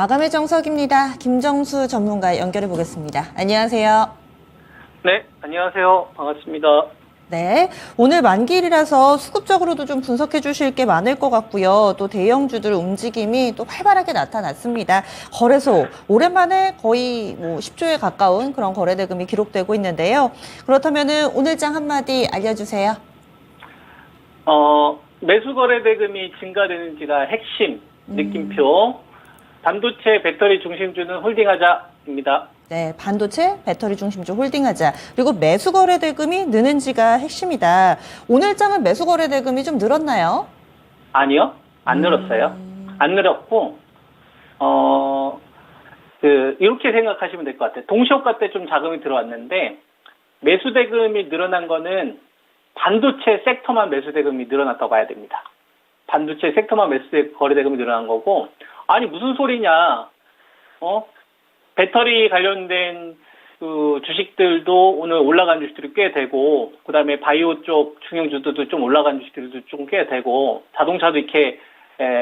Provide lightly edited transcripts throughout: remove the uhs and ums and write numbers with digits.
마감의 정석입니다. 김정수 전문가 연결해 보겠습니다. 안녕하세요. 네, 안녕하세요. 반갑습니다. 네, 오늘 만기일이라서 수급적으로도 좀 분석해 주실 게 많을 것 같고요. 또 대형주들 움직임이 또 활발하게 나타났습니다. 거래소, 오랜만에 거의 10조에 가까운 그런 거래 대금이 기록되고 있는데요. 그렇다면은 오늘 장 한마디 알려주세요. 매수 거래 대금이 증가되는지가 핵심 느낌표. 반도체 배터리 중심주는 홀딩하자입니다. 네, 반도체, 배터리 중심주 홀딩하자. 그리고 매수 거래 대금이 느는지가 핵심이다. 오늘 장은 매수 거래 대금이 좀 늘었나요? 아니요, 안 늘었어요. 안 늘었고, 이렇게 생각하시면 될 것 같아요. 동시효과 때 좀 자금이 들어왔는데, 매수 대금이 늘어난 거는 반도체 섹터만 매수 대금이 늘어났다고 봐야 됩니다. 반도체 섹터만 매수 거래 대금이 늘어난 거고, 아니, 무슨 소리냐, 배터리 관련된 그 주식들도 오늘 올라간 주식들이 꽤 되고, 그 다음에 바이오 쪽 중형주들도 좀 올라간 주식들도 좀 꽤 되고, 자동차도 이렇게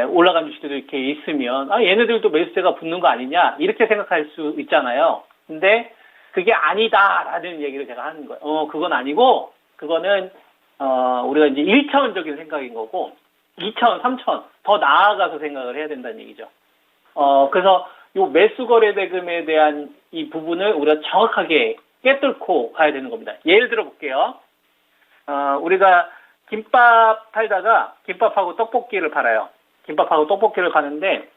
올라간 주식들도 이렇게 있으면, 얘네들도 매수세가 붙는 거 아니냐, 이렇게 생각할 수 있잖아요. 근데 그게 아니다라는 얘기를 제가 하는 거예요. 그건 아니고, 그거는, 우리가 이제 1차원적인 생각인 거고, 2차원, 3차원, 더 나아가서 생각을 해야 된다는 얘기죠. 그래서 요 매수 거래 대금에 대한 이 부분을 우리가 정확하게 깨뚫고 가야 되는 겁니다. 예를 들어 볼게요. 우리가 김밥 팔다가 김밥하고 떡볶이를 팔아요. 김밥하고 떡볶이를 파는데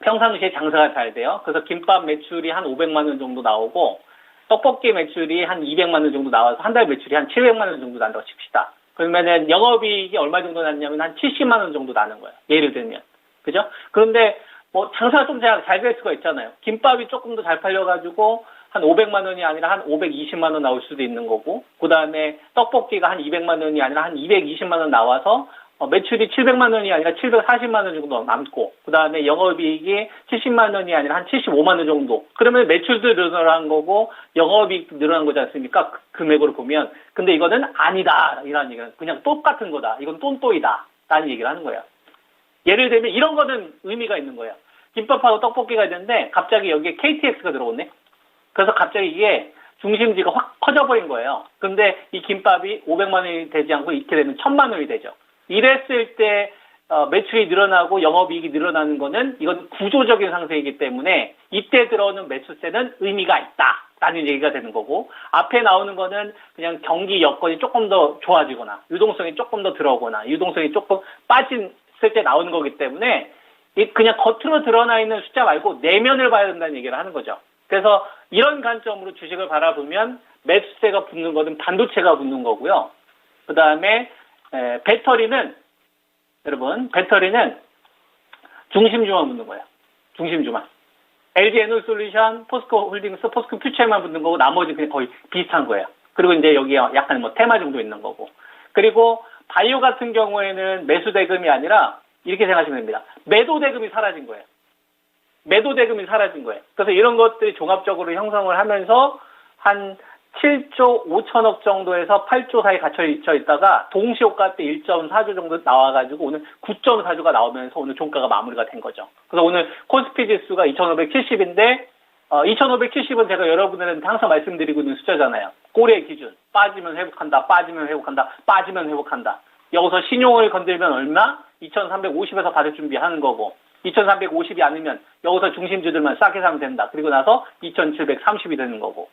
평상시에 장사가 잘 돼요. 그래서 김밥 매출이 한 500만 원 정도 나오고 떡볶이 매출이 한 200만 원 정도 나와서 한 달 매출이 한 700만 원 정도 난다고 칩시다. 그러면은 영업이익이 얼마 정도 났냐면 한 70만 원 정도 나는 거예요. 예를 들면. 그죠? 그런데 장사가 좀 잘 될 수가 있잖아요. 김밥이 조금 더 잘 팔려가지고 한 500만 원이 아니라 한 520만 원 나올 수도 있는 거고, 그 다음에 떡볶이가 한 200만 원이 아니라 한 220만 원 나와서 매출이 700만 원이 아니라 740만 원 정도 남고, 그 다음에 영업이익이 70만 원이 아니라 한 75만 원 정도. 그러면 매출도 늘어난 거고 영업이익도 늘어난 거지 않습니까? 금액으로 보면. 근데 이거는 아니다, 이라는 얘기는 그냥 똑같은 거다. 이건 똔또이다 라는 얘기를 하는 거예요. 예를 들면 이런 거는 의미가 있는 거예요. 김밥하고 떡볶이가 있는데 갑자기 여기에 KTX가 들어오네. 그래서 갑자기 이게 중심지가 확 커져버린 거예요. 근데 이 김밥이 500만 원이 되지 않고 이렇게 되면 1000만 원이 되죠. 이랬을 때 매출이 늘어나고 영업이익이 늘어나는 거는 이건 구조적인 상승이기 때문에 이때 들어오는 매수세는 의미가 있다라는 얘기가 되는 거고, 앞에 나오는 거는 그냥 경기 여건이 조금 더 좋아지거나 유동성이 조금 더 들어오거나 유동성이 조금 빠진 쓸 때 나오는 거기 때문에 그냥 겉으로 드러나 있는 숫자 말고 내면을 봐야 된다는 얘기를 하는 거죠. 그래서 이런 관점으로 주식을 바라보면 매수세가 붙는 거는 반도체가 붙는 거고요. 그 다음에 배터리는 중심주만 붙는 거예요. 중심주만. LG 에너솔루션, 포스코 홀딩스, 포스코 퓨처에만 붙는 거고 나머지는 그냥 거의 비슷한 거예요. 그리고 이제 여기에 약간 테마 정도 있는 거고. 그리고 바이오 같은 경우에는 매수 대금이 아니라 이렇게 생각하시면 됩니다. 매도 대금이 사라진 거예요. 매도 대금이 사라진 거예요. 그래서 이런 것들이 종합적으로 형성을 하면서 한 7조 5천억 정도에서 8조 사이 갇혀 있다가 동시효과 때 1.4조 정도 나와가지고 오늘 9.4조가 나오면서 오늘 종가가 마무리가 된 거죠. 그래서 오늘 코스피 지수가 2,570인데 2,570은 제가 여러분들한테 항상 말씀드리고 있는 숫자잖아요. 꼬리의 기준. 빠지면 회복한다, 빠지면 회복한다, 빠지면 회복한다. 여기서 신용을 건들면 얼마? 2,350에서 받을 준비하는 거고, 2,350이 아니면 여기서 중심주들만 싸게 사면 된다. 그리고 나서 2,730이 되는 거고.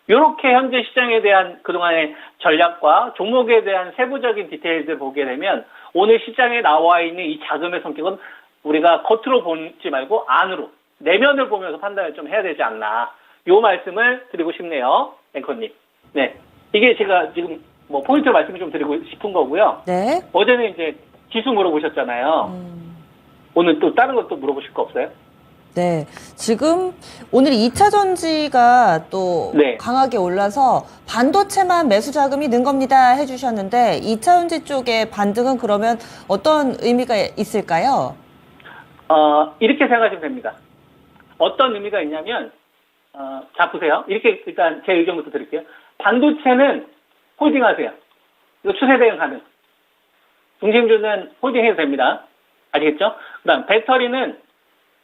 이렇게 현재 시장에 대한 그동안의 전략과 종목에 대한 세부적인 디테일들 보게 되면 오늘 시장에 나와 있는 이 자금의 성격은 우리가 겉으로 보지 말고 안으로, 내면을 보면서 판단을 좀 해야 되지 않나. 요 말씀을 드리고 싶네요. 앵커님. 네. 이게 제가 지금 포인트 말씀을 좀 드리고 싶은 거고요. 네. 어제는 이제 지수 물어보셨잖아요. 오늘 또 다른 것도 물어보실 거 없어요? 네. 지금 오늘 2차 전지가 또 네. 강하게 올라서 반도체만 매수 자금이 는 겁니다 해주셨는데 2차 전지 쪽의 반등은 그러면 어떤 의미가 있을까요? 이렇게 생각하시면 됩니다. 어떤 의미가 있냐면, 자, 보세요. 이렇게 일단 제 의견부터 드릴게요. 반도체는 홀딩 하세요. 이거 추세 대응 가능. 중심주는 홀딩 해도 됩니다. 아시겠죠? 그 다음, 배터리는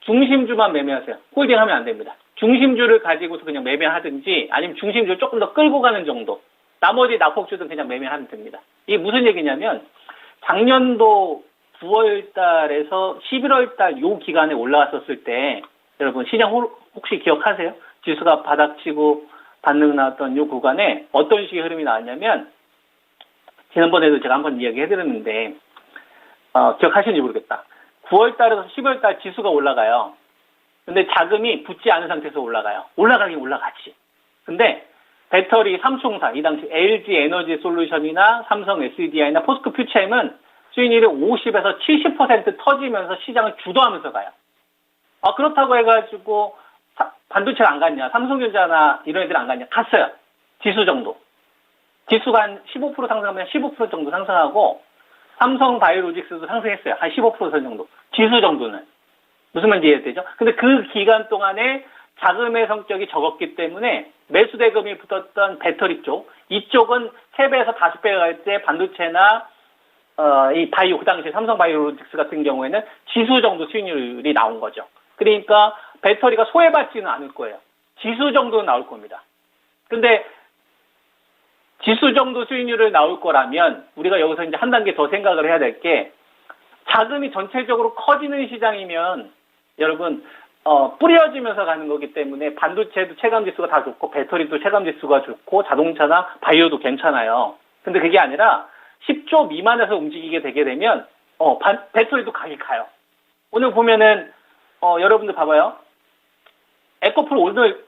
중심주만 매매하세요. 홀딩하면 안 됩니다. 중심주를 가지고서 그냥 매매하든지 아니면 중심주를 조금 더 끌고 가는 정도. 나머지 낙폭주도 그냥 매매하면 됩니다. 이게 무슨 얘기냐면 작년도 9월 달에서 11월 달 요 기간에 올라왔었을 때 여러분 시장 혹시 기억하세요? 지수가 바닥치고 반등 나왔던 요 구간에 어떤 식의 흐름이 나왔냐면 지난번에도 제가 한번 이야기해드렸는데 기억하시는지 모르겠다. 9월 달에서 11월 달 지수가 올라가요. 근데 자금이 붙지 않은 상태에서 올라가요. 올라가긴 올라가지. 근데 배터리 삼총사, 이 당시 LG 에너지 솔루션이나 삼성 SDI나 포스코 퓨처엠은 수익률이 50에서 70% 터지면서 시장을 주도하면서 가요. 그렇다고 해가지고 반도체가 안 갔냐, 삼성전자나 이런 애들 안 갔냐, 갔어요. 지수 정도. 지수가 한 15% 상승하면 15% 정도 상승하고 삼성 바이오로직스도 상승했어요. 한 15% 정도. 지수 정도는. 무슨 말인지 이해되죠? 근데 그 기간 동안에 자금의 성격이 적었기 때문에 매수 대금이 붙었던 배터리 쪽, 이쪽은 3배에서 5배가 갈 때 반도체나 이 바이오, 그 당시 삼성 바이오로직스 같은 경우에는 지수 정도 수익률이 나온 거죠. 그러니까 배터리가 소외받지는 않을 거예요. 지수 정도는 나올 겁니다. 근데 지수 정도 수익률을 나올 거라면 우리가 여기서 이제 한 단계 더 생각을 해야 될 게 자금이 전체적으로 커지는 시장이면 여러분 뿌려지면서 가는 거기 때문에 반도체도 체감지수가 다 좋고 배터리도 체감지수가 좋고 자동차나 바이오도 괜찮아요. 근데 그게 아니라 10조 미만에서 움직이게 되게 되면 배터리도 가게 가요. 오늘 보면은 여러분들 봐봐요. 에코플 오늘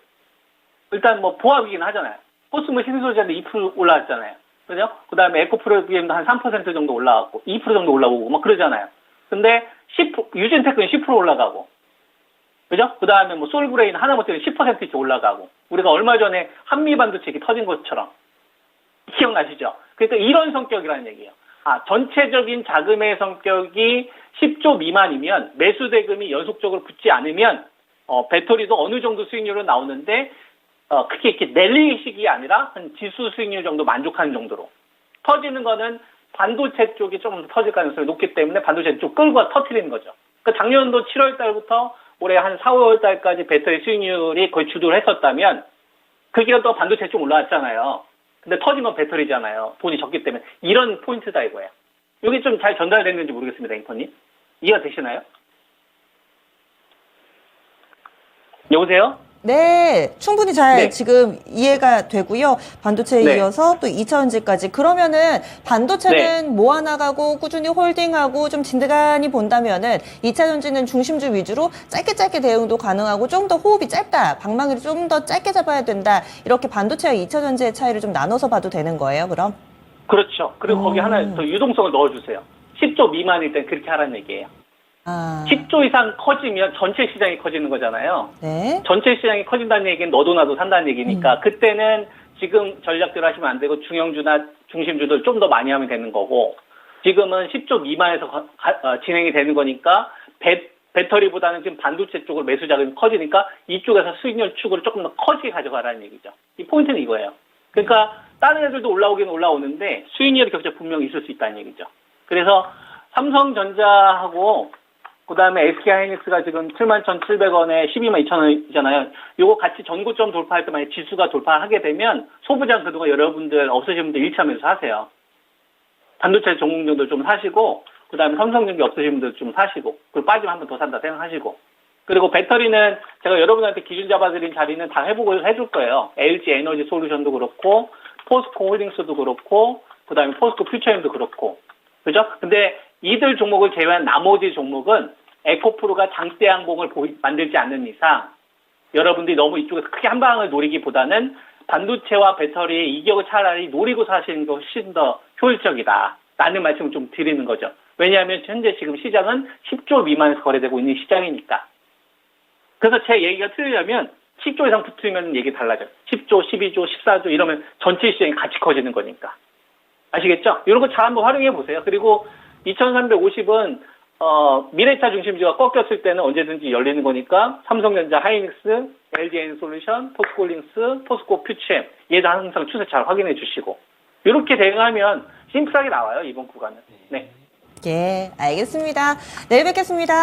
일단 뭐 보합이긴 하잖아요. 코스모 신소재도 2% 올라왔잖아요. 그죠? 그 다음에 에코프로 BM도 한 3% 정도 올라왔고, 2% 정도 올라오고, 막 그러잖아요. 근데 유진테크는 10% 올라가고, 그죠? 그 다음에 뭐 솔브레인 하나못해는 10%씩 올라가고, 우리가 얼마 전에 한미반도체 터진 것처럼. 기억나시죠? 그러니까 이런 성격이라는 얘기예요. 전체적인 자금의 성격이 10조 미만이면 매수 대금이 연속적으로 붙지 않으면, 배터리도 어느 정도 수익률은 나오는데, 크게 이렇게 랠리식이 아니라 한 지수 수익률 정도 만족하는 정도로. 터지는 거는 반도체 쪽이 좀 터질 가능성이 높기 때문에 반도체 쪽 끌고 터뜨리는 거죠. 그러니까 작년도 7월 달부터 올해 한 4, 5월 달까지 배터리 수익률이 거의 주도를 했었다면 그 기간 동안 반도체 좀 올라왔잖아요. 근데 터진 건 배터리잖아요. 돈이 적기 때문에. 이런 포인트다 이거예요. 이게 좀 잘 전달됐는지 모르겠습니다, 앵커님. 이해가 되시나요? 여보세요? 네, 충분히 잘 네. 지금 이해가 되고요. 반도체에 네. 이어서 또 2차전지까지. 그러면은 반도체는 모아나가고 꾸준히 홀딩하고 좀 진드간히 본다면은 2차전지는 중심주 위주로 짧게 대응도 가능하고 좀 더 호흡이 짧다. 방망이를 좀 더 짧게 잡아야 된다. 이렇게 반도체와 2차전지의 차이를 좀 나눠서 봐도 되는 거예요, 그럼? 그렇죠. 그리고 거기 하나 더 유동성을 넣어주세요. 10조 미만일 땐 그렇게 하라는 얘기예요. 10조 이상 커지면 전체 시장이 커지는 거잖아요. 네. 전체 시장이 커진다는 얘기는 너도 나도 산다는 얘기니까 그때는 지금 전략대로 하시면 안 되고 중형주나 중심주들 좀 더 많이 하면 되는 거고 지금은 10조 미만에서 진행이 되는 거니까 배터리보다는 지금 반도체 쪽으로 매수 자금이 커지니까 이쪽에서 수익률 축으로 조금 더 커지게 가져가라는 얘기죠. 이 포인트는 이거예요. 그러니까 다른 애들도 올라오긴 올라오는데 수익률 격차 분명히 있을 수 있다는 얘기죠. 그래서 삼성전자하고 그 다음에 SK하이닉스가 지금 71,700원에 122,200원이잖아요. 요거 같이 전고점 돌파할 때 만약 지수가 돌파하게 되면 소부장 그동안 여러분들 없으신 분들 1차 매수 하세요. 반도체 종목들도 좀 사시고 그 다음에 삼성전기 없으신 분들 좀 사시고 그리고 빠지면 한 번 더 산다 생각하시고 그리고 배터리는 제가 여러분한테 기준 잡아드린 자리는 다 해보고 해줄 거예요. LG 에너지 솔루션도 그렇고 포스코 홀딩스도 그렇고 그 다음에 포스코 퓨처엠도 그렇고 그죠? 근데 이들 종목을 제외한 나머지 종목은 에코프로가 장대 항봉을 만들지 않는 이상 여러분들이 너무 이쪽에서 크게 한 방을 노리기보다는 반도체와 배터리의 이격을 차라리 노리고 사시는 것이 훨씬 더 효율적이다. 라는 말씀을 좀 드리는 거죠. 왜냐하면 현재 지금 시장은 10조 미만에서 거래되고 있는 시장이니까. 그래서 제 얘기가 틀리려면 10조 이상 붙으면 얘기 달라져요. 10조, 12조, 14조 이러면 전체 시장이 같이 커지는 거니까. 아시겠죠? 이런 거 잘 한번 활용해 보세요. 그리고 2350은 미래차 중심주가 꺾였을 때는 언제든지 열리는 거니까 삼성전자, 하이닉스, LG에너솔루션, 포스코홀딩스, 포스코 퓨처엠 얘도 항상 추세 잘 확인해 주시고 이렇게 대응하면 심플하게 나와요. 이번 구간은. 네. 예, 알겠습니다. 내일 뵙겠습니다.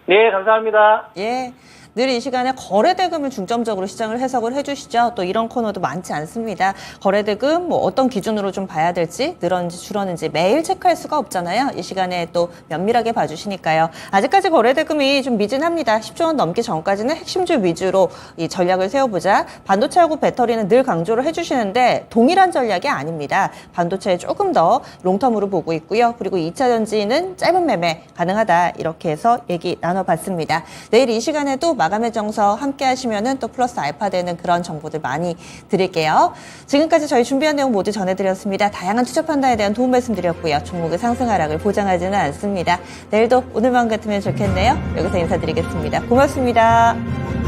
네, 감사합니다. 예. 늘 이 시간에 거래대금을 중점적으로 시장을 해석을 해주시죠. 또 이런 코너도 많지 않습니다. 거래대금 뭐 어떤 기준으로 좀 봐야 될지 늘었는지 줄었는지 매일 체크할 수가 없잖아요. 이 시간에 또 면밀하게 봐주시니까요. 아직까지 거래대금이 좀 미진합니다. 10조 원 넘기 전까지는 핵심주 위주로 이 전략을 세워보자. 반도체하고 배터리는 늘 강조를 해주시는데 동일한 전략이 아닙니다. 반도체에 조금 더 롱텀으로 보고 있고요. 그리고 2차 전지는 짧은 매매 가능하다. 이렇게 해서 얘기 나눠봤습니다. 내일 이 시간에도 마감의 정서 함께 하시면은 또 플러스 알파 되는 그런 정보들 많이 드릴게요. 지금까지 저희 준비한 내용 모두 전해드렸습니다. 다양한 투자 판단에 대한 도움 말씀드렸고요. 종목의 상승 하락을 보장하지는 않습니다. 내일도 오늘만 같으면 좋겠네요. 여기서 인사드리겠습니다. 고맙습니다.